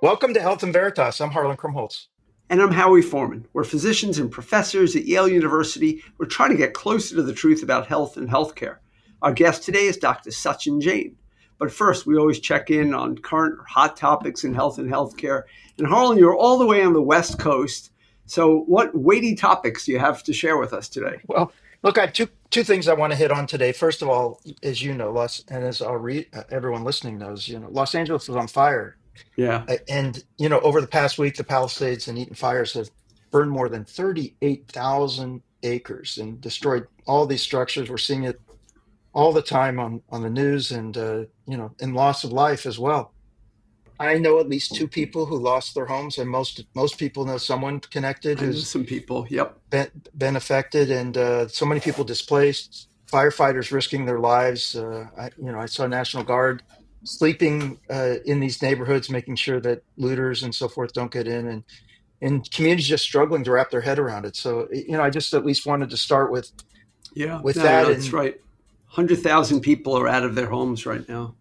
Welcome to Health and Veritas. I'm Harlan Krumholtz. And I'm Howie Foreman. We're physicians and professors at Yale University. We're trying to get closer to the truth about health and healthcare. Our guest today is Dr. Sachin Jain. But first, we always check in on current or hot topics in health and healthcare. And Harlan, you're all the way on the West Coast. So, what weighty topics do you have to share with us today? Well, look, I have two things I want to hit on today. First of all, as you know, and as everyone listening knows, Los Angeles is on fire. Yeah. And, over the past week, the Palisades and Eaton fires have burned more than 38,000 acres and destroyed all these structures. We're seeing it all the time on the news and, in loss of life as well. I know at least two people who lost their homes, and most people know someone connected I know who's some people. Yep. been affected, and so many people displaced. Firefighters risking their lives. I saw National Guard sleeping in these neighborhoods, making sure that looters and so forth don't get in, and communities just struggling to wrap their head around it. So, I just at least wanted to start with Yeah. with No, that, that's right. 100,000 people are out of their homes right now.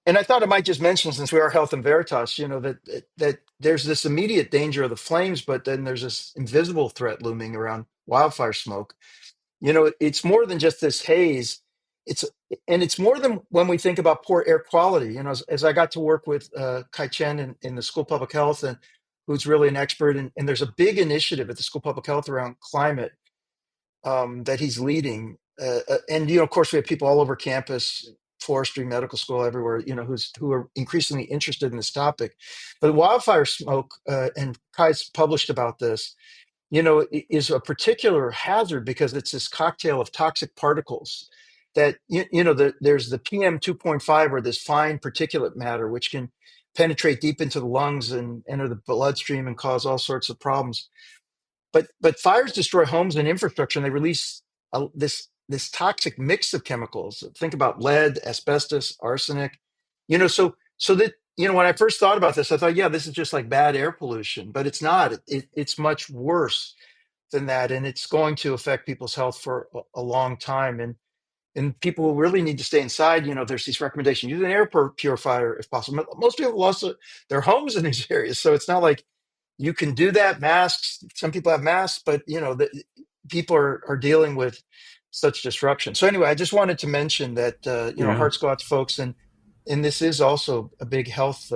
and I thought I might just mention, since we are Health and Veritas, that there's this immediate danger of the flames, but then there's this invisible threat looming around wildfire smoke. It's more than just this haze. It's and it's more than when we think about poor air quality. As I got to work with Kai Chen in the School of Public Health, and who's really an expert, and there's a big initiative at the School of Public Health around climate that he's leading. And of course, we have people all over campus, forestry, medical school, everywhere. Who are increasingly interested in this topic. But wildfire smoke, and Kai's published about this, is a particular hazard because it's this cocktail of toxic particles that, there's the PM 2.5, or this fine particulate matter, which can penetrate deep into the lungs and enter the bloodstream and cause all sorts of problems. But fires destroy homes and infrastructure, and they release this toxic mix of chemicals. Think about lead, asbestos, arsenic. So that when I first thought about this, I thought, yeah, this is just like bad air pollution, but it's not. It's much worse than that, and it's going to affect people's health for a long time. And people really need to stay inside. There's these recommendations: use an air purifier if possible. Most people lost their homes in these areas, so it's not like you can do that. Masks, some people have masks, but people are dealing with such disruption. So anyway, I just wanted to mention that Yeah. hearts go out to folks, and this is also a big health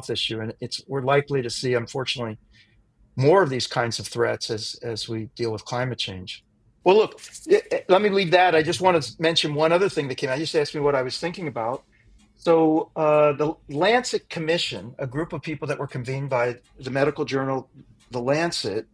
issue, and we're likely to see, unfortunately, more of these kinds of threats as we deal with climate change. Well, look, let me leave that. I just want to mention one other thing that came out. You just asked me what I was thinking about. So the Lancet Commission, a group of people that were convened by the medical journal, The Lancet,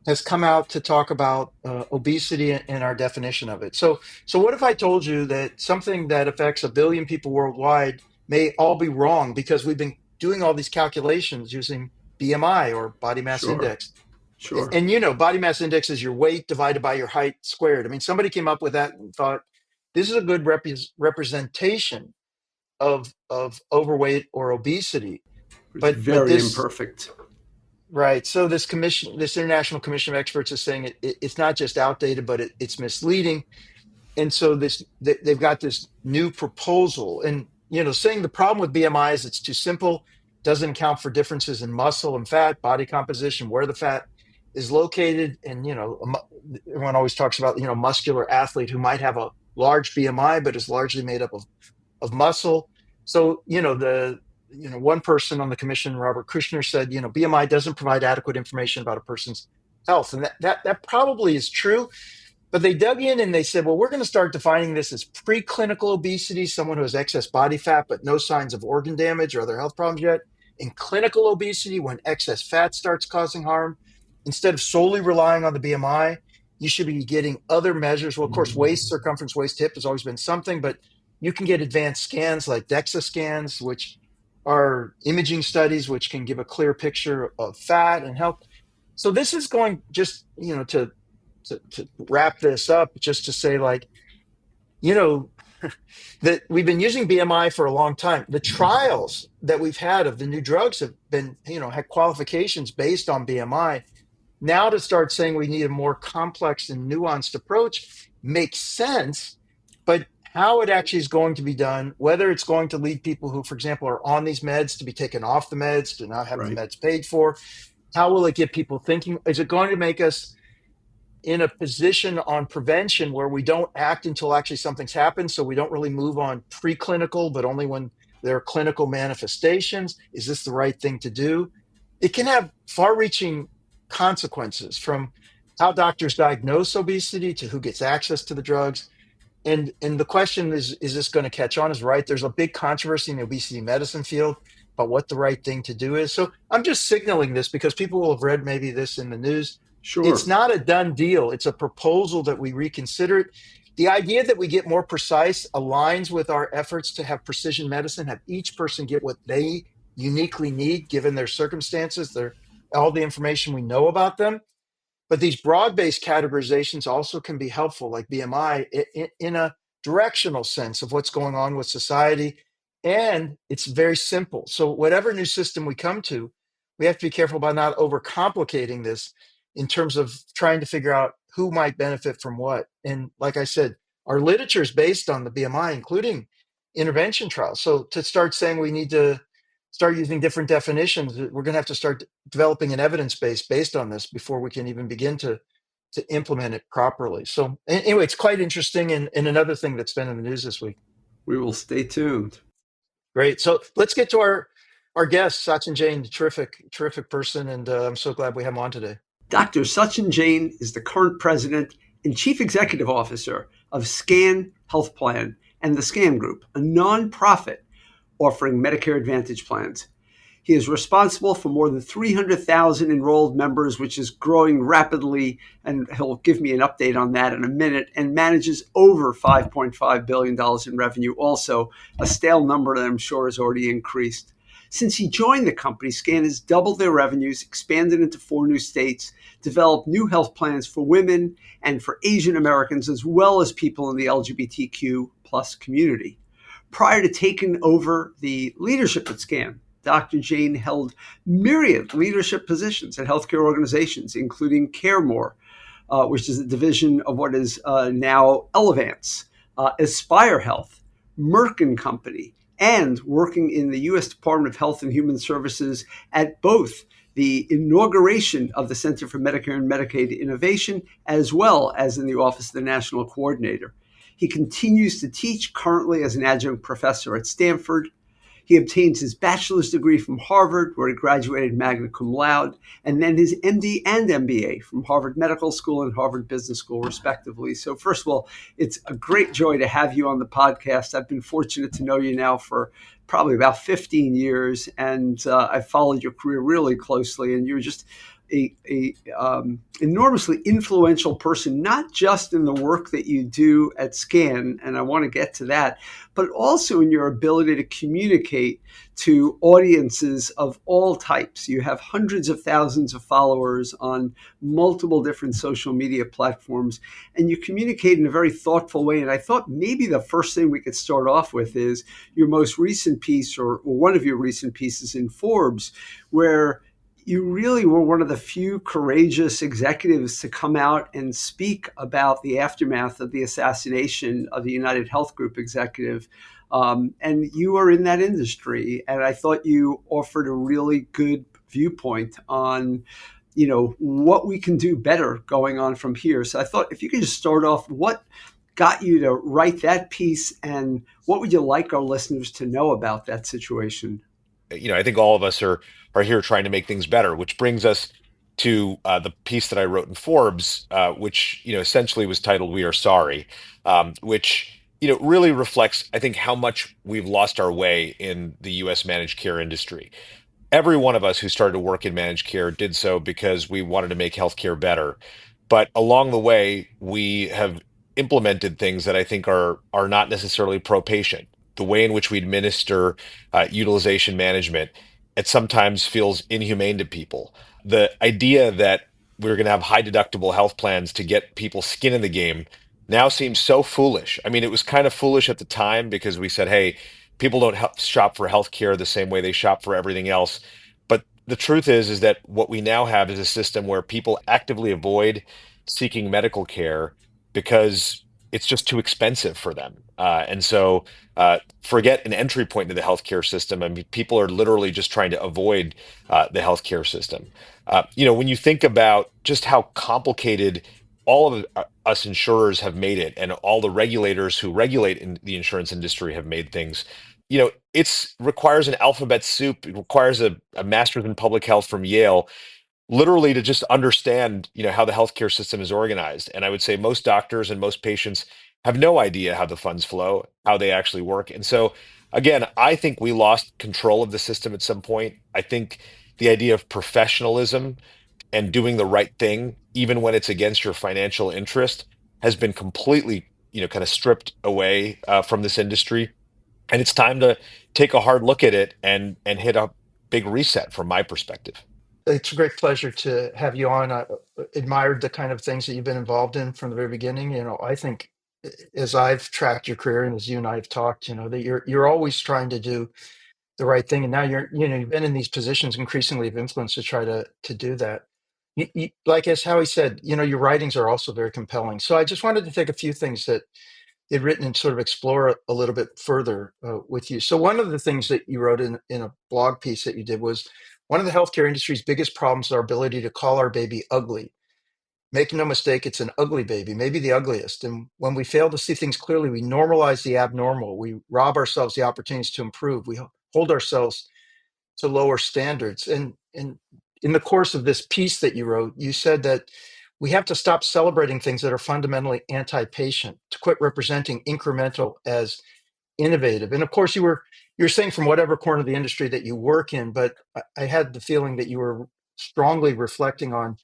has come out to talk about obesity and our definition of it. So what if I told you that something that affects 1 billion people worldwide may all be wrong because we've been doing all these calculations using BMI, or body mass Sure. index? Sure. And body mass index is your weight divided by your height squared. I mean, somebody came up with that and thought this is a good representation of overweight or obesity. It's But very this imperfect. Right. So this international commission of experts is saying it's not just outdated, but it's misleading. And so they've got this new proposal, and saying the problem with BMI is it's too simple, doesn't account for differences in muscle and fat, body composition, where the fat is located. And everyone always talks about muscular athlete who might have a large BMI but is largely made up of muscle. So the one person on the commission, Robert Kushner, said BMI doesn't provide adequate information about a person's health, and that probably is true. But they dug in and they said, well, we're going to start defining this as preclinical obesity, someone who has excess body fat but no signs of organ damage or other health problems yet. In clinical obesity, when excess fat starts causing harm, instead of solely relying on the BMI, you should be getting other measures. Well, of course, waist circumference, waist hip has always been something, but you can get advanced scans like DEXA scans, which are imaging studies which can give a clear picture of fat and health. So this is going just, to wrap this up, just to say, like, you know, that we've been using BMI for a long time. The trials that we've had of the new drugs have been, had qualifications based on BMI. Now to start saying we need a more complex and nuanced approach makes sense, but how it actually is going to be done, whether it's going to lead people who, for example, are on these meds to be taken off the meds, to not have the Right. meds paid for. How will it get people thinking? Is it going to make us in a position on prevention where we don't act until actually something's happened? So we don't really move on preclinical, but only when there are clinical manifestations. Is this the right thing to do? It can have far reaching consequences, from how doctors diagnose obesity to who gets access to the drugs. And the question is this going to catch on? Is right. There's a big controversy in the obesity medicine field about what the right thing to do is. So I'm just signaling this because people will have read maybe this in the news. It's Sure. not a done deal. It's a proposal that we reconsider it. The idea that we get more precise aligns with our efforts to have precision medicine, have each person get what they uniquely need given their circumstances, their all the information we know about them. But these broad-based categorizations also can be helpful, like BMI, in a directional sense of what's going on with society. And it's very simple. So whatever new system we come to, we have to be careful about not overcomplicating this in terms of trying to figure out who might benefit from what. And like I said, our literature is based on the BMI, including intervention trials. So to start saying we need to start using different definitions, we're going to have to start developing an evidence base based on this before we can even begin to implement it properly. So anyway, it's quite interesting, and another thing that's been in the news this week. We will stay tuned. Great. So let's get to our guest, Sachin Jain, terrific person, and I'm so glad we have him on today. Dr. Sachin Jain is the current president and chief executive officer of SCAN Health Plan and the SCAN Group, a nonprofit offering Medicare Advantage plans. He is responsible for more than 300,000 enrolled members, which is growing rapidly, and he'll give me an update on that in a minute, and manages over $5.5 billion in revenue, also a stale number that I'm sure has already increased. Since he joined the company, SCAN has doubled their revenues, expanded into 4 new states, developed new health plans for women and for Asian Americans, as well as people in the LGBTQ plus community. Prior to taking over the leadership at SCAN, Dr. Jain held myriad leadership positions at healthcare organizations, including CareMore, which is a division of what is now Elevance, Aspire Health, Merck and Company, and working in the U.S. Department of Health and Human Services at both the inauguration of the Center for Medicare and Medicaid Innovation, as well as in the Office of the National Coordinator. He continues to teach currently as an adjunct professor at Stanford. He obtained his bachelor's degree from Harvard, where he graduated magna cum laude, and then his MD and MBA from Harvard Medical School and Harvard Business School, respectively. So first of all, it's a great joy to have you on the podcast. I've been fortunate to know you now for probably about 15 years, and I've followed your career really closely, and you're just a enormously influential person, not just in the work that you do at SCAN, and I want to get to that, but also in your ability to communicate to audiences of all types. You have hundreds of thousands of followers on multiple different social media platforms, and you communicate in a very thoughtful way. And I thought maybe the first thing we could start off with is your most recent piece, or one of your recent pieces in Forbes, where you really were one of the few courageous executives to come out and speak about the aftermath of the assassination of the United Health Group executive. And you are in that industry. And I thought you offered a really good viewpoint on, what we can do better going on from here. So I thought if you could just start off, what got you to write that piece, and what would you like our listeners to know about that situation? I think all of us are here trying to make things better, which brings us to the piece that I wrote in Forbes, which essentially was titled "We Are Sorry," which really reflects, I think, how much we've lost our way in the U.S. managed care industry. Every one of us who started to work in managed care did so because we wanted to make healthcare better. But along the way, we have implemented things that I think are not necessarily pro-patient. The way in which we administer utilization management, it sometimes feels inhumane to people. The idea that we're going to have high deductible health plans to get people skin in the game now seems so foolish. I mean, it was kind of foolish at the time because we said, hey, people don't shop for healthcare the same way they shop for everything else. But the truth is that what we now have is a system where people actively avoid seeking medical care because it's just too expensive for them. And so forget an entry point into the healthcare system. I mean, people are literally just trying to avoid the healthcare system. When you think about just how complicated all of us insurers have made it, and all the regulators who regulate in the insurance industry have made things, it's requires an alphabet soup. It requires a master's in public health from Yale, literally, to just understand, how the healthcare system is organized. And I would say most doctors and most patients have no idea how the funds flow, how they actually work. And so, again, I think we lost control of the system at some point. I think the idea of professionalism and doing the right thing, even when it's against your financial interest, has been completely, kind of stripped away from this industry. And it's time to take a hard look at it and hit a big reset from my perspective. It's a great pleasure to have you on. I admired the kind of things that you've been involved in from the very beginning. I think as I've tracked your career and as you and I have talked, that you're always trying to do the right thing. And now you've been in these positions increasingly of influence to try to do that. Like as Howie said, your writings are also very compelling. So I just wanted to take a few things that you'd written and sort of explore a little bit further with you. So one of the things that you wrote in a blog piece that you did was one of the healthcare industry's biggest problems is our ability to call our baby ugly. Make no mistake, it's an ugly baby, maybe the ugliest. And when we fail to see things clearly, we normalize the abnormal. We rob ourselves the opportunities to improve. We hold ourselves to lower standards. And in the course of this piece that you wrote, you said that we have to stop celebrating things that are fundamentally anti-patient, to quit representing incremental as innovative. And of course, you're saying from whatever corner of the industry that you work in, but I had the feeling that you were strongly reflecting on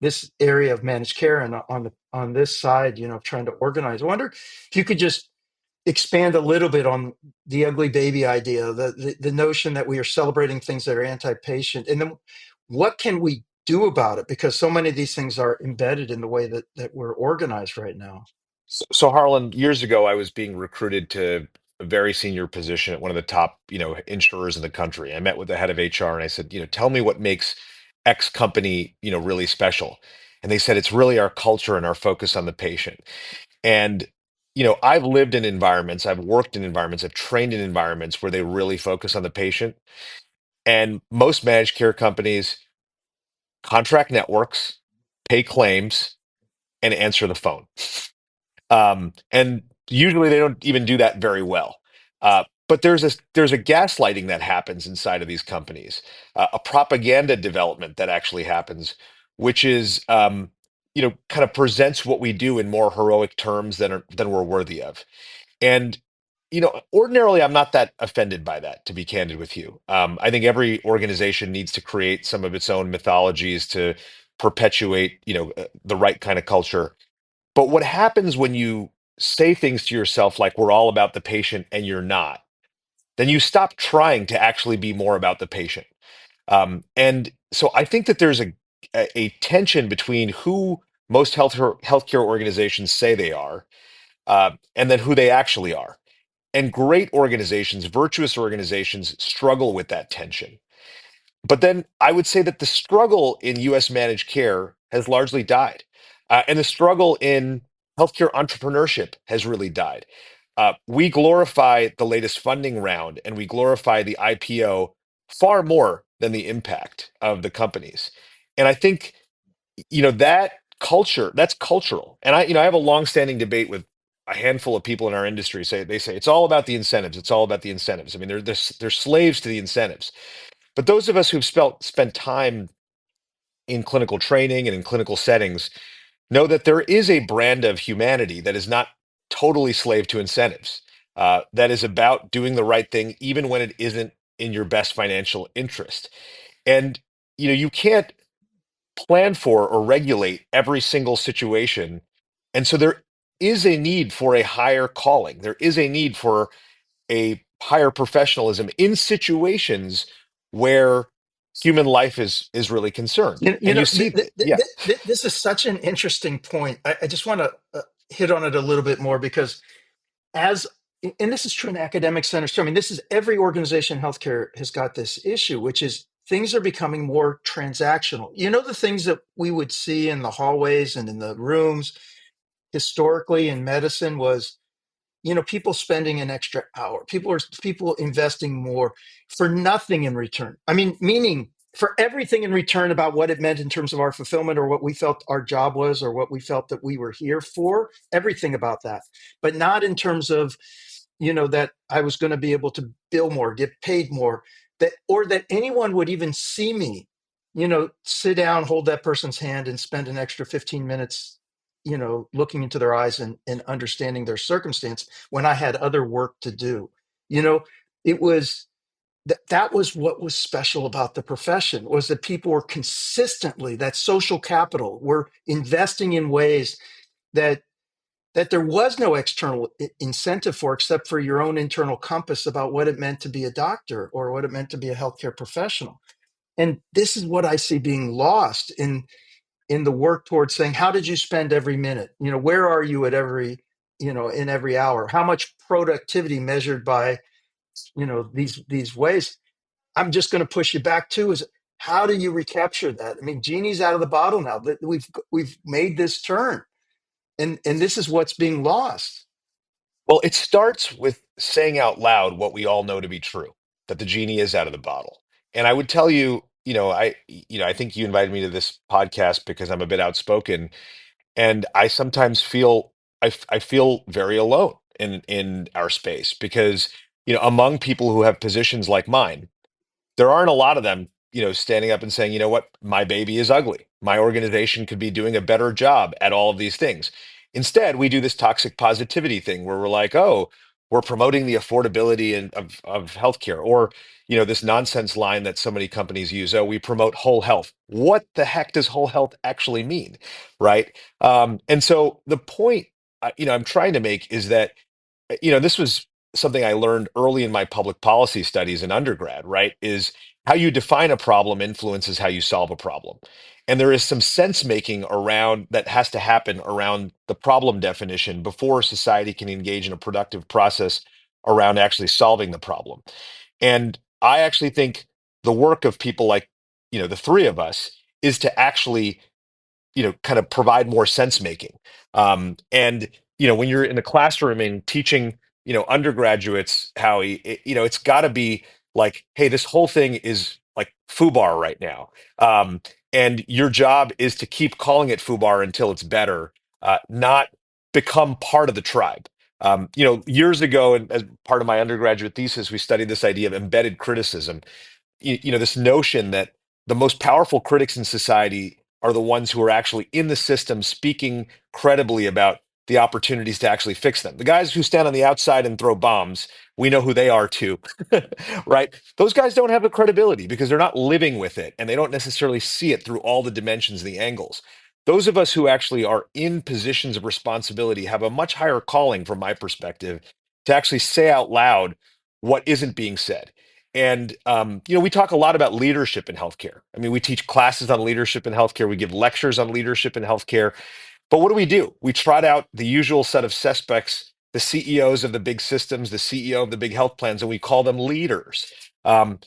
this area of managed care and on this side, of trying to organize. I wonder if you could just expand a little bit on the ugly baby idea, the notion that we are celebrating things that are anti-patient, and then what can we do about it? Because so many of these things are embedded in the way that we're organized right now. So, Harlan, years ago, I was being recruited to a very senior position at one of the top, insurers in the country. I met with the head of HR and I said, tell me what makes X company, really special. And they said, it's really our culture and our focus on the patient. And, I've lived in environments, I've worked in environments, I've trained in environments where they really focus on the patient. And most managed care companies contract networks, pay claims, and answer the phone. And usually they don't even do that very well. But there's a gaslighting that happens inside of these companies, a propaganda development that actually happens, which is kind of presents what we do in more heroic terms than we're worthy of. And ordinarily, I'm not that offended by that, to be candid with you. I think every organization needs to create some of its own mythologies to perpetuate, the right kind of culture. But what happens when you say things to yourself like we're all about the patient and you're not, then you stop trying to actually be more about the patient. And so I think that there's a tension between who most healthcare organizations say they are, and then who they actually are. And great organizations, virtuous organizations, struggle with that tension. But then I would say that the struggle in US managed care has largely died. And the struggle in healthcare entrepreneurship has really died. We glorify the latest funding round and we glorify the IPO far more than the impact of the companies. And I think, that culture, that's cultural. And I have a long-standing debate with a handful of people in our industry. They say it's all about the incentives. It's all about the incentives. I mean, they're slaves to the incentives. But those of us who've spent time in clinical training and in clinical settings know that there is a brand of humanity that is not totally slave to incentives, that is about doing the right thing, even when it isn't in your best financial interest. And, you can't plan for or regulate every single situation. And so there is a need for a higher calling. There is a need for a higher professionalism in situations where human life is really concerned. You, you And you know, see, yeah. this is such an interesting point. I just want to hit on it a little bit more because as and this is true in academic centers too. I mean, this is every organization in healthcare has got this issue, which is things are becoming more transactional. The things that we would see in the hallways and in the rooms, historically in medicine was, people spending an extra hour, people investing more for nothing in return. I mean, meaning for everything in return about what it meant in terms of our fulfillment or what we felt our job was or what we felt that we were here for, everything about that, but not in terms of, that I was going to be able to bill more, get paid more, or that anyone would even see me, sit down, hold that person's hand and spend an extra 15 minutes, looking into their eyes and understanding their circumstance when I had other work to do. You know, it was that was what was special about the profession, was that people were consistently, that social capital, were investing in ways that there was no external incentive for, except for your own internal compass about what it meant to be a doctor or what it meant to be a healthcare professional. And this is what I see being lost in the work towards saying, how did you spend every minute? Where are you at every, in every hour? How much productivity measured by, these ways? I'm just going to push you back to is, how do you recapture that? I mean, genie's out of the bottle now. That we've made this turn, and this is what's being lost. Well, it starts with saying out loud what we all know to be true, that the genie is out of the bottle. And I would tell you, I think you invited me to this podcast because I'm a bit outspoken, and I sometimes feel I feel very alone in our space because, among people who have positions like mine, there aren't a lot of them, standing up and saying, you know what, my baby is ugly. My organization could be doing a better job at all of these things. Instead, we do this toxic positivity thing where we're like, oh, we're promoting the affordability of healthcare, or this nonsense line that so many companies use. Oh, we promote whole health. What the heck does whole health actually mean, right? And so the point, I'm trying to make is that this was something I learned early in my public policy studies in undergrad, right? Is how you define a problem influences how you solve a problem. And there is some sense making around that has to happen around the problem definition before society can engage in a productive process around actually solving the problem. And I actually think the work of people like, the three of us is to actually kind of provide more sense making. And when you're in the classroom and teaching undergraduates, Howie, it's got to be like, hey, this whole thing is like foobar right now, and your job is to keep calling it foobar until it's better, not become part of the tribe. Years ago, and as part of my undergraduate thesis, we studied this idea of embedded criticism. This notion that the most powerful critics in society are the ones who are actually in the system speaking credibly about the opportunities to actually fix them. The guys who stand on the outside and throw bombs, we know who they are too, right? Those guys don't have the credibility because they're not living with it and they don't necessarily see it through all the dimensions and the angles. Those of us who actually are in positions of responsibility have a much higher calling, from my perspective, to actually say out loud what isn't being said. And we talk a lot about leadership in healthcare. I mean, we teach classes on leadership in healthcare. We give lectures on leadership in healthcare. But what do? We trot out the usual set of suspects, the CEOs of the big systems, the CEO of the big health plans, and we call them leaders. Um,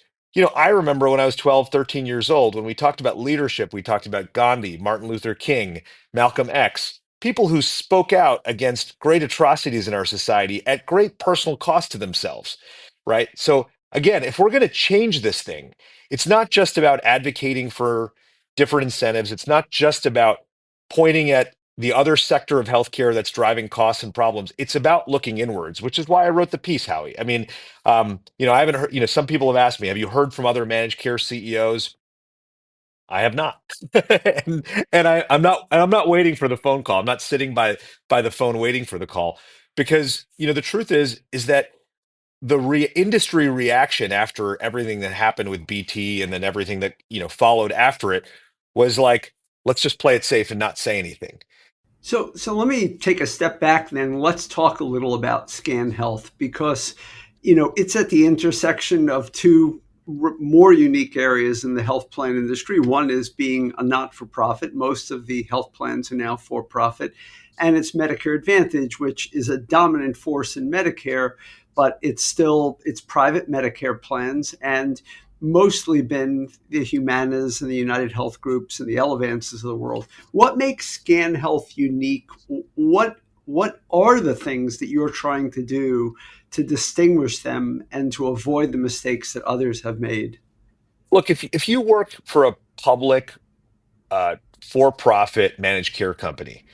I remember when I was 12, 13 years old, when we talked about leadership, we talked about Gandhi, Martin Luther King, Malcolm X, people who spoke out against great atrocities in our society at great personal cost to themselves, right? So again, if we're going to change this thing, it's not just about advocating for different incentives. It's not just about pointing at the other sector of healthcare that's driving costs and problems. It's about looking inwards, which is why I wrote the piece, Howie. I mean, I haven't heard, some people have asked me, have you heard from other managed care CEOs? I have not. I'm not waiting for the phone call. I'm not sitting by the phone waiting for the call because, the truth is that the industry reaction after everything that happened with BT and then everything that followed after it was like, let's just play it safe and not say anything. So let me take a step back then. Let's talk a little about Scan Health because, it's at the intersection of two more unique areas in the health plan industry. One is being a not-for-profit. Most of the health plans are now for-profit. And it's Medicare Advantage, which is a dominant force in Medicare, but it's private Medicare plans. And mostly been the Humanas and the United Health Groups and the Elevances of the world. What makes Scan Health unique? What are the things that you're trying to do to distinguish them and to avoid the mistakes that others have made? Look, if you work for a public for-profit managed care company,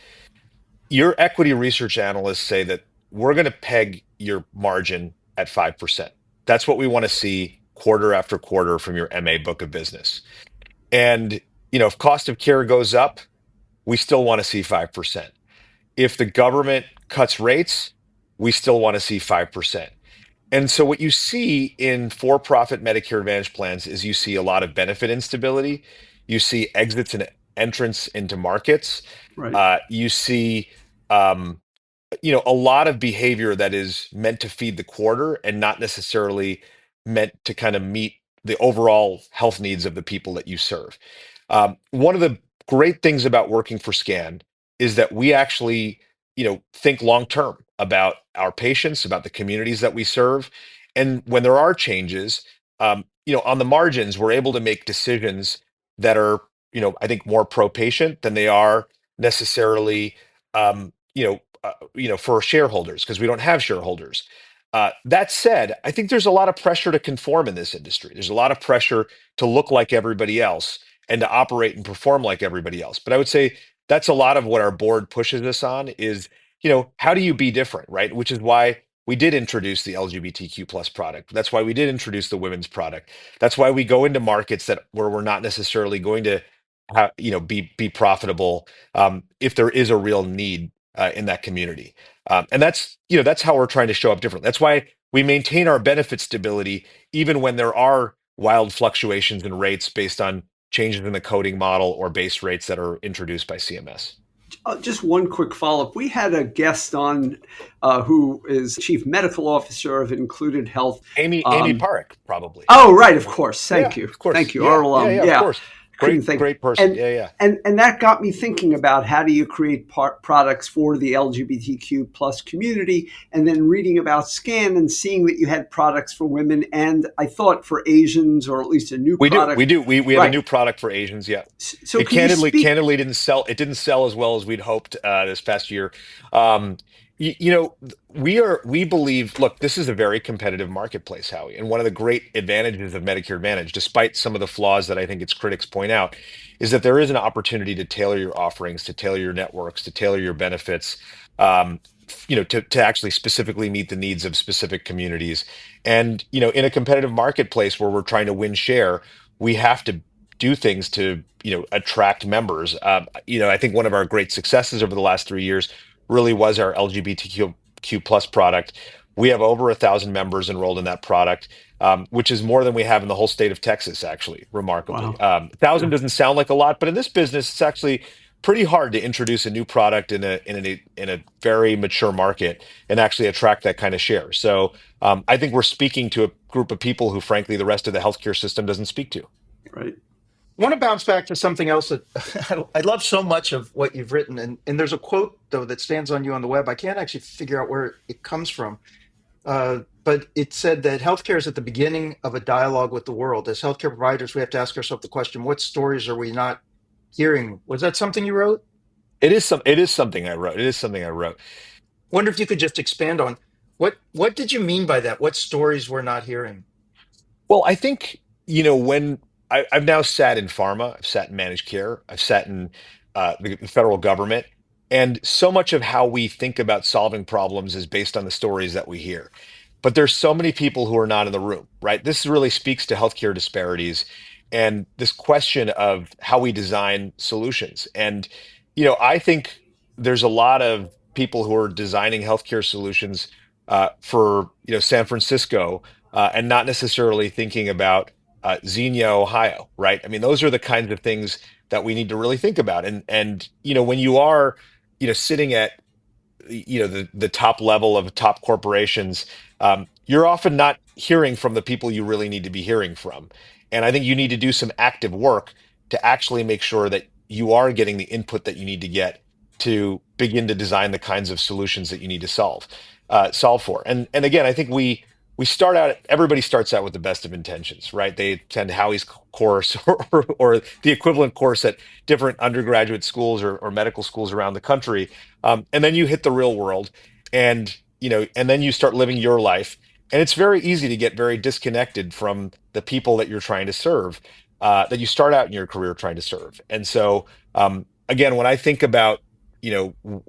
your equity research analysts say that we're going to peg your margin at 5%. That's what we want to see quarter after quarter from your MA book of business. And, if cost of care goes up, we still want to see 5%. If the government cuts rates, we still want to see 5%. And so what you see in for-profit Medicare Advantage plans is you see a lot of benefit instability. You see exits and entrance into markets. Right. You see um, a lot of behavior that is meant to feed the quarter and not necessarily meant to kind of meet the overall health needs of the people that you serve. One of the great things about working for Scan is that we actually, think long term about our patients, about the communities that we serve. And when there are changes, on the margins, we're able to make decisions that are, I think more pro patient than they are necessarily, for shareholders because we don't have shareholders. That said, I think there's a lot of pressure to conform in this industry. There's a lot of pressure to look like everybody else and to operate and perform like everybody else. But I would say that's a lot of what our board pushes us on is, how do you be different, right? Which is why we did introduce the LGBTQ plus product. That's why we did introduce the women's product. That's why we go into markets where we're not necessarily going to be profitable if there is a real need in that community. And that's how we're trying to show up differently. That's why we maintain our benefit stability even when there are wild fluctuations in rates based on changes in the coding model or base rates that are introduced by CMS. Just one quick follow up. We had a guest on who is Chief Medical Officer of Included Health. Amy Parekh, probably. Oh, right, of course. Yeah, Thank you. of course. Thank you. Yeah, Earl, yeah, yeah, of yeah, course. couldn't Great, think. great person. And Yeah, yeah. and that got me thinking about how do you create products for the LGBTQ plus community, and then reading about Scan and seeing that you had products for women, and I thought for Asians, or at least a new We do. product. We do. We have a Right. new product for Asians. Yeah. So It can you candidly speak? candidly didn't sell. It didn't sell as well as we'd hoped this past year. Um, we believe. Look, this is a very competitive marketplace, Howie, and one of the great advantages of Medicare Advantage, despite some of the flaws that I think its critics point out, is that there is an opportunity to tailor your offerings, to tailor your networks, to tailor your benefits. Um, to actually specifically meet the needs of specific communities. And, in a competitive marketplace where we're trying to win share, we have to do things to attract members. I think one of our great successes over the last 3 years really was our LGBTQ plus product. We have over 1,000 members enrolled in that product, which is more than we have in the whole state of Texas, actually, remarkably. Wow. 1,000 Yeah. doesn't sound like a lot, but in this business, it's actually pretty hard to introduce a new product in a very mature market and actually attract that kind of share. So I think we're speaking to a group of people who, frankly, the rest of the healthcare system doesn't speak to. Right. I want to bounce back to something else that I love so much of what you've written. And there's a quote, though, that stands on you on the web. I can't actually figure out where it comes from. But it said that healthcare is at the beginning of a dialogue with the world. As healthcare providers, we have to ask ourselves the question, what stories are we not hearing? Was that something you wrote? It is something I wrote. It is something I wrote. Wonder if you could just expand on what did you mean by that? What stories we're not hearing? Well, I think, when I've now sat in pharma, I've sat in managed care, I've sat in the federal government, and so much of how we think about solving problems is based on the stories that we hear. But there's so many people who are not in the room, right? This really speaks to healthcare disparities and this question of how we design solutions. And, I think there's a lot of people who are designing healthcare solutions for, San Francisco and not necessarily thinking about Xenia, Ohio, right? I mean, those are the kinds of things that we need to really think about. And when you are, sitting at the top level of top corporations, you're often not hearing from the people you really need to be hearing from. And I think you need to do some active work to actually make sure that you are getting the input that you need to get to begin to design the kinds of solutions that you need to solve for. And again, I think everybody starts out with the best of intentions, right? They attend Howie's course or the equivalent course at different undergraduate schools or medical schools around the country. And then you hit the real world and, and then you start living your life. And it's very easy to get very disconnected from the people that you're trying to serve, that you start out in your career trying to serve. And so, again, when I think about,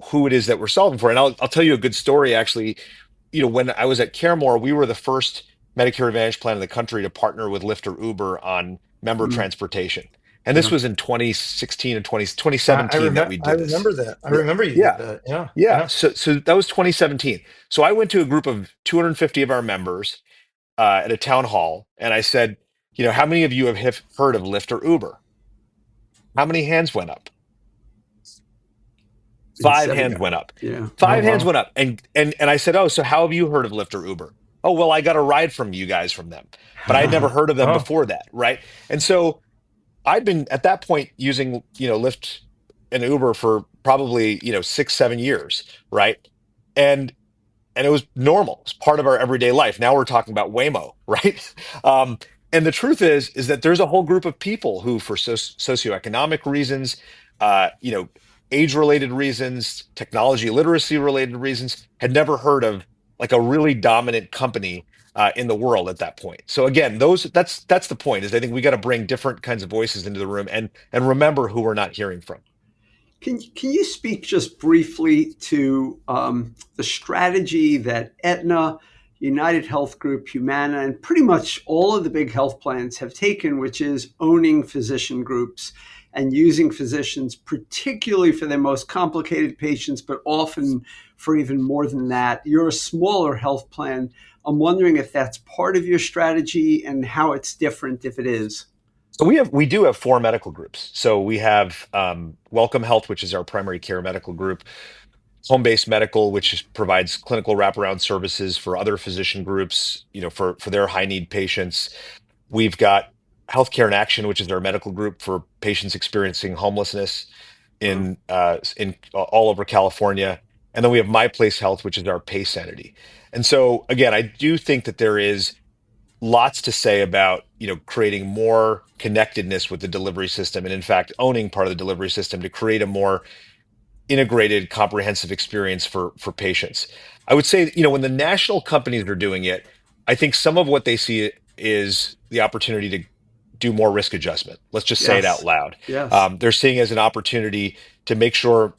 who it is that we're solving for, and I'll tell you a good story actually. When I was at CareMore, we were the first Medicare Advantage plan in the country to partner with Lyft or Uber on member Mm, transportation. And this yeah. was in 2016 and 2017 that I we I did this. remember that. I Yeah. remember you did Yeah. that. Yeah. Yeah. Yeah. So that was 2017. So I went to a group of 250 of our members at a town hall, and I said, how many of you have heard of Lyft or Uber? How many hands went up? And Five seven hands guy. went up. Yeah. Oh Five hands wow. went up. And I said, "Oh, so how have you heard of Lyft or Uber?" "Oh, well, I got a ride from you guys from them." But I had never heard of them Oh. before that, right? And so I'd been at that point using, Lyft and Uber for probably, 6, 7 years, right? And and it was normal. It's part of our everyday life. Now we're talking about Waymo, right? Um, and the truth is that there's a whole group of people who, for socioeconomic reasons, you know, age-related reasons, technology literacy-related reasons, had never heard of like a really dominant company in the world at that point. So again, that's the point. Is I think we got to bring different kinds of voices into the room and remember who we're not hearing from. Can you speak just briefly to the strategy that Aetna, United Health Group, Humana, and pretty much all of the big health plans have taken, which is owning physician groups and using physicians, particularly for their most complicated patients, but often for even more than that? You're a smaller health plan. I'm wondering if that's part of your strategy and how it's different if it is. So we do have four medical groups. So we have Welcome Health, which is our primary care medical group, home-based medical, provides clinical wraparound services for other physician groups, for their high-need patients. We've got Healthcare in Action, which is our medical group for patients experiencing homelessness Uh, in all over California. And then we have My Place Health, which is our PACE entity. And so again, I do think that there is lots to say about creating more connectedness with the delivery system, and in fact owning part of the delivery system to create a more integrated, comprehensive experience for patients. I would say, when the national companies are doing it, I think some of what they see is the opportunity to do more risk adjustment. Let's just say it out yes, loud. yes, They're seeing it as an opportunity to make sure,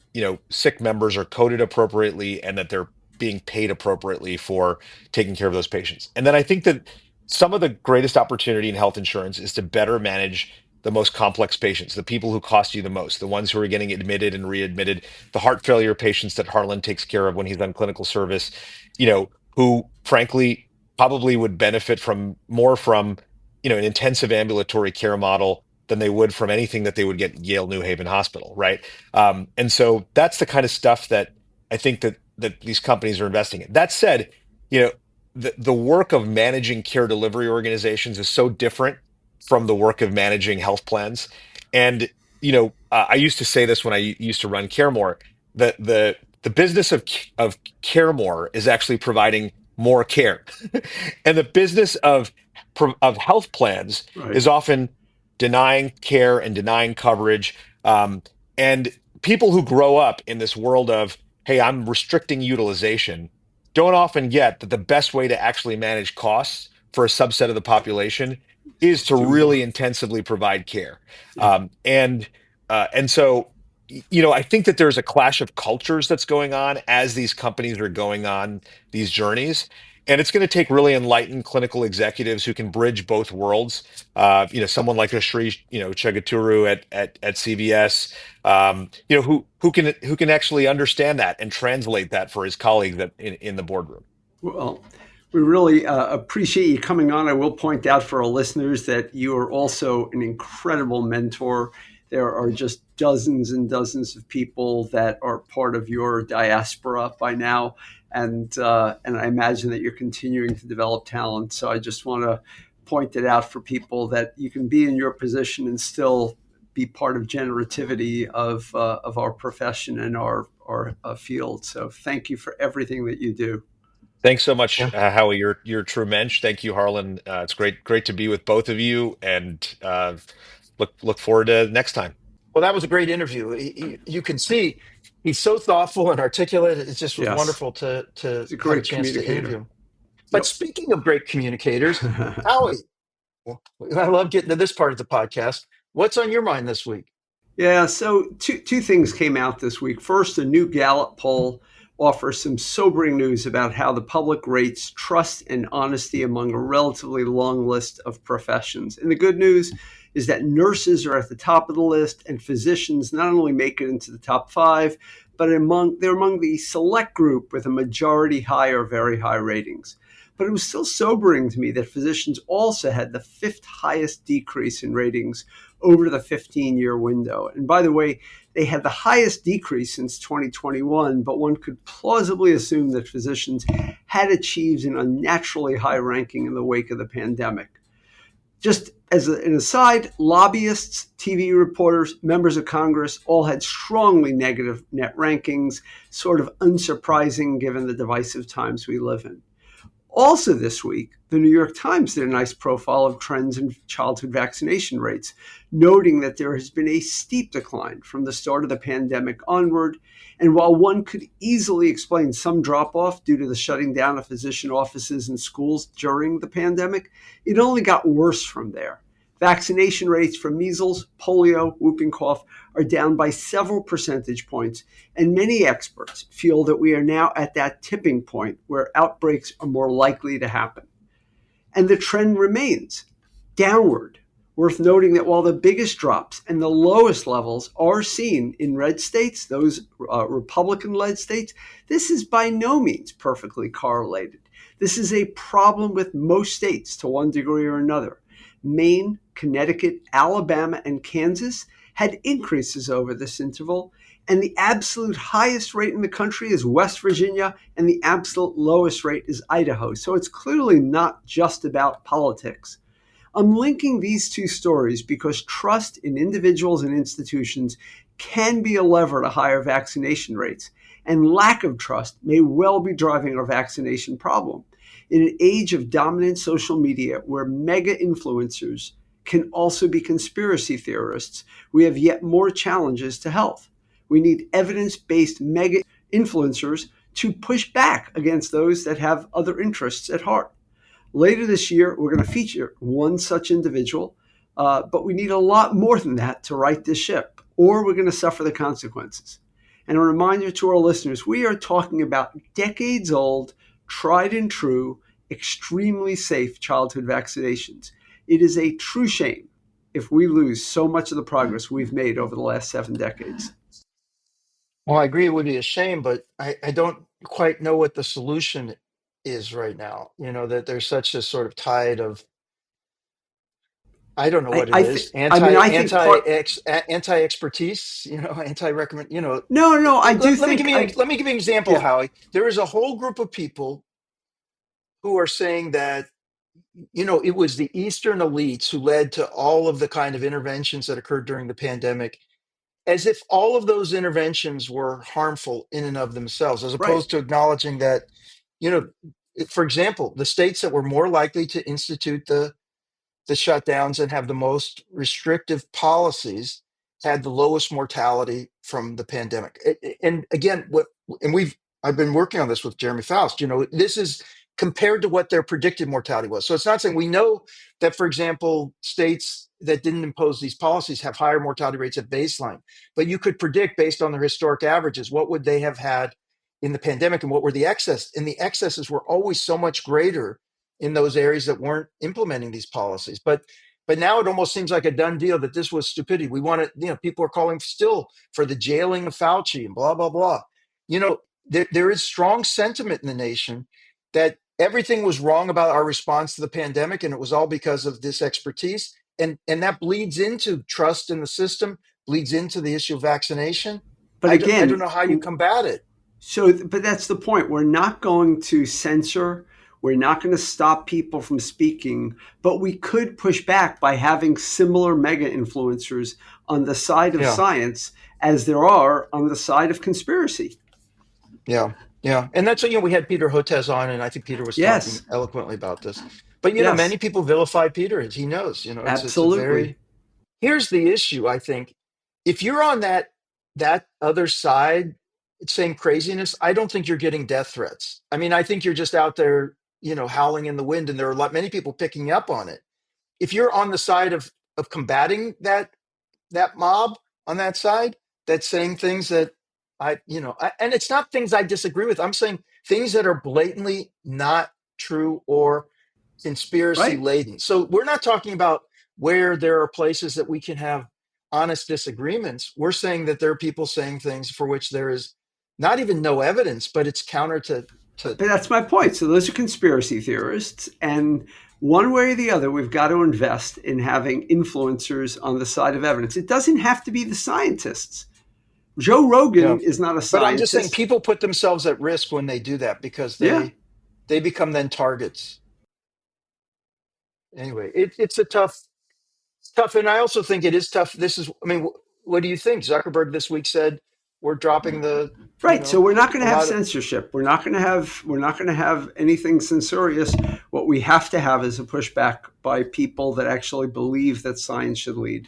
sick members are coded appropriately and that they're being paid appropriately for taking care of those patients. And then I think that some of the greatest opportunity in health insurance is to better manage the most complex patients, the people who cost you the most, the ones who are getting admitted and readmitted, the heart failure patients that Harlan takes care of when he's on clinical service, who frankly probably would benefit from more from, an intensive ambulatory care model than they would from anything that they would get at Yale New Haven Hospital, right? And so that's the kind of stuff that I think that these companies are investing in. That said, you know, the work of managing care delivery organizations is so different from the work of managing health plans. And I used to say this when I used to run CareMore, that the business of CareMore is actually providing more care, and the business of health plans right. is often denying care and denying coverage. And people who grow up in this world of, hey, I'm restricting utilization, don't often get that the best way to actually manage costs for a subset of the population is Just to do really more. intensively provide care. Yeah. And so, I think that there's a clash of cultures that's going on as these companies are going on these journeys. And it's going to take really enlightened clinical executives who can bridge both worlds. Someone like a Sri, Chegaturu at CVS, who can actually understand that and translate that for his colleagues in the boardroom. Well, we really appreciate you coming on. I will point out for our listeners that you are also an incredible mentor. There are just dozens and dozens of people that are part of your diaspora by now, and I imagine that you're continuing to develop talent. So I just want to point it out for people that you can be in your position and still be part of generativity of our profession and our field. So thank you for everything that you do. Thanks so much, Yeah. Howie. You're a true mensch. Thank you, Harlan. It's great to be with both of you, and look forward to next time. Well, that was a great interview. You can see he's so thoughtful and articulate. It just was Yes, wonderful to he's a have a great chance to interview communicator. him. But Yep. speaking of great communicators, Howie, I love getting to this part of the podcast. What's on your mind this week? Yeah, so two things came out this week. First, a new Gallup poll offers some sobering news about how the public rates trust and honesty among a relatively long list of professions. And the good news is that nurses are at the top of the list, and physicians not only make it into the top five, but they're among the select group with a majority high or very high ratings. But it was still sobering to me that physicians also had the fifth highest decrease in ratings over the 15-year window. And by the way, they had the highest decrease since 2021, but one could plausibly assume that physicians had achieved an unnaturally high ranking in the wake of the pandemic. Just as an aside, lobbyists, TV reporters, members of Congress all had strongly negative net rankings, sort of unsurprising given the divisive times we live in. Also this week, the New York Times did a nice profile of trends in childhood vaccination rates, noting that there has been a steep decline from the start of the pandemic onward. And while one could easily explain some drop-off due to the shutting down of physician offices and schools during the pandemic, it only got worse from there. Vaccination rates for measles, polio, whooping cough are down by several percentage points, and many experts feel that we are now at that tipping point where outbreaks are more likely to happen. And the trend remains downward. Worth noting that while the biggest drops and the lowest levels are seen in red states, those Republican-led states, this is by no means perfectly correlated. This is a problem with most states to one degree or another. Maine, Connecticut, Alabama, and Kansas had increases over this interval, and the absolute highest rate in the country is West Virginia, and the absolute lowest rate is Idaho. So it's clearly not just about politics. I'm linking these two stories because trust in individuals and institutions can be a lever to higher vaccination rates, and lack of trust may well be driving our vaccination problem. In an age of dominant social media where mega influencers can also be conspiracy theorists, we have yet more challenges to health. We need evidence-based mega influencers to push back against those that have other interests at heart. Later this year, we're going to feature one such individual, but we need a lot more than that to right this ship, or we're going to suffer the consequences. And a reminder to our listeners, we are talking about decades old, tried and true, extremely safe childhood vaccinations. It is a true shame if we lose so much of the progress we've made over the last 7 decades. Well, I agree it would be a shame, but I don't quite know what the solution is right now. That there's such a sort of tide of, I don't know what it is, I think anti expertise, anti recommend, no, I do let me think, let me give you an example, yeah, Howie. There is a whole group of people who are saying that, it was the Eastern elites who led to all of the kind of interventions that occurred during the pandemic, as if all of those interventions were harmful in and of themselves, as right. opposed to acknowledging that, you know, for example, the states that were more likely to institute the shutdowns and have the most restrictive policies had the lowest mortality from the pandemic. And again, I've been working on this with Jeremy Faust. This is compared to what their predicted mortality was. So it's not saying we know that, for example, states that didn't impose these policies have higher mortality rates at baseline, but you could predict based on their historic averages what would they have had in the pandemic and what were the excess. And the excesses were always so much greater in those areas that weren't implementing these policies. But now it almost seems like a done deal that this was stupidity. We want to, people are calling still for the jailing of Fauci and blah, blah, blah. There is strong sentiment in the nation that everything was wrong about our response to the pandemic, and it was all because of this expertise. And that bleeds into trust in the system, bleeds into the issue of vaccination. But I don't again, know how you combat it. but that's the point. We're not going to censor. We're not going to stop people from speaking, but we could push back by having similar mega influencers on the side of Yeah. science as there are on the side of conspiracy. Yeah. Yeah, and that's what, we had Peter Hotez on, and I think Peter was talking Yes, eloquently about this. But yes, many people vilify Peter, as he knows. It's a absolutely. very. Here's the issue. I think if you're on that other side, saying craziness, I don't think you're getting death threats. I mean, I think you're just out there, howling in the wind, and there are many people picking up on it. If you're on the side of combating that mob on that side that's saying things that and it's not things I disagree with. I'm saying things that are blatantly not true or conspiracy Right. laden. So we're not talking about where there are places that we can have honest disagreements. We're saying that there are people saying things for which there is not even no evidence, but it's counter to But that's my point. So those are conspiracy theorists. And one way or the other, we've got to invest in having influencers on the side of evidence. It doesn't have to be the scientists. Joe yeah. Rogan is not a But I'm just saying scientist. people put themselves at risk when they do that because Yeah. they become then targets. Anyway, it's a tough, and I also think it is tough. This is, I mean, what do you think? Zuckerberg this week said we're dropping Right. So we're not going a to have lot of. censorship. We're not going to have anything censorious. What we have to have is a pushback by people that actually believe that science should lead.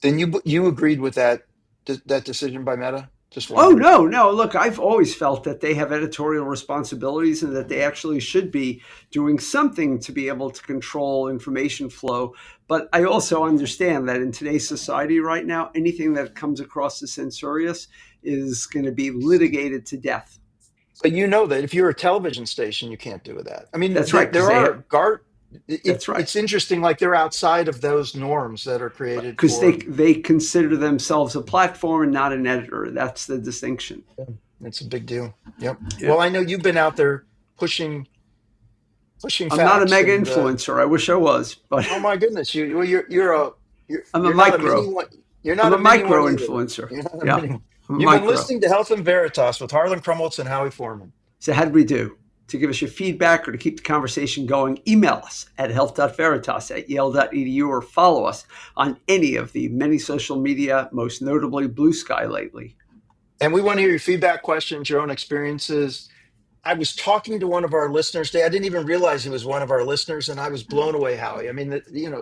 Then you agreed with that decision by Meta? Just Oh, wondering. no, no. Look, I've always felt that they have editorial responsibilities and that they actually should be doing something to be able to control information flow. But I also understand that in today's society right now, anything that comes across as censorious is going to be litigated to death. But you know that if you're a television station, you can't do that. I mean, That's right, because there they have, are guard. that's right. It's interesting, like they're outside of those norms that are created Because they, for. they consider themselves a platform and not an editor. That's the distinction. Yeah, it's a big deal. Yep. Yeah. Well, I know you've been out there pushing I'm not a facts, mega and influencer. I wish I was, but oh my goodness, I'm a you're not a micro. mini one. You're I'm not a a mini one micro either. influencer. You're not a Yeah, mini one. I'm a You've been micro. listening to Health and Veritas with Harlan Crumholtz and Howie Foreman. So how did we do? To give us your feedback or to keep the conversation going, email us at health.veritas@yale.edu or follow us on any of the many social media, most notably Blue Sky lately. And we want to hear your feedback, questions, your own experiences. I was talking to one of our listeners today. I didn't even realize he was one of our listeners, and I was blown away, Howie. I mean,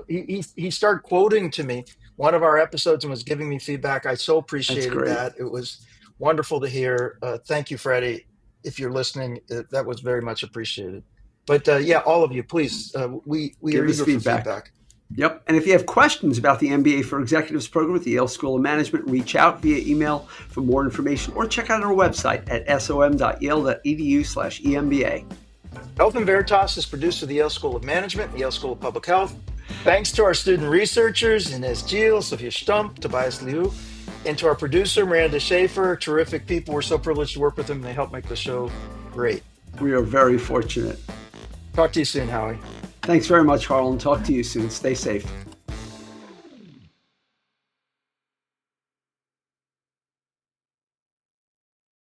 he started quoting to me one of our episodes and was giving me feedback. I so That's appreciated great. that. It was wonderful to hear. Thank you, Freddie. If you're listening, that was very much appreciated. But yeah, all of you, please. We are Give us eager for feedback. feedback. Yep. And if you have questions about the MBA for Executives program at the Yale School of Management, reach out via email for more information or check out our website at som.yale.edu/EMBA. Health and Veritas is produced at the Yale School of Management and the Yale School of Public Health. Thanks to our student researchers, Inez Gil, Sophia Stump, Tobias Liu, and to our producer, Miranda Schaefer. Terrific people. We're so privileged to work with them. They help make the show great. We are very fortunate. Talk to you soon, Howie. Thanks very much, Harlan. Talk to you soon. Stay safe.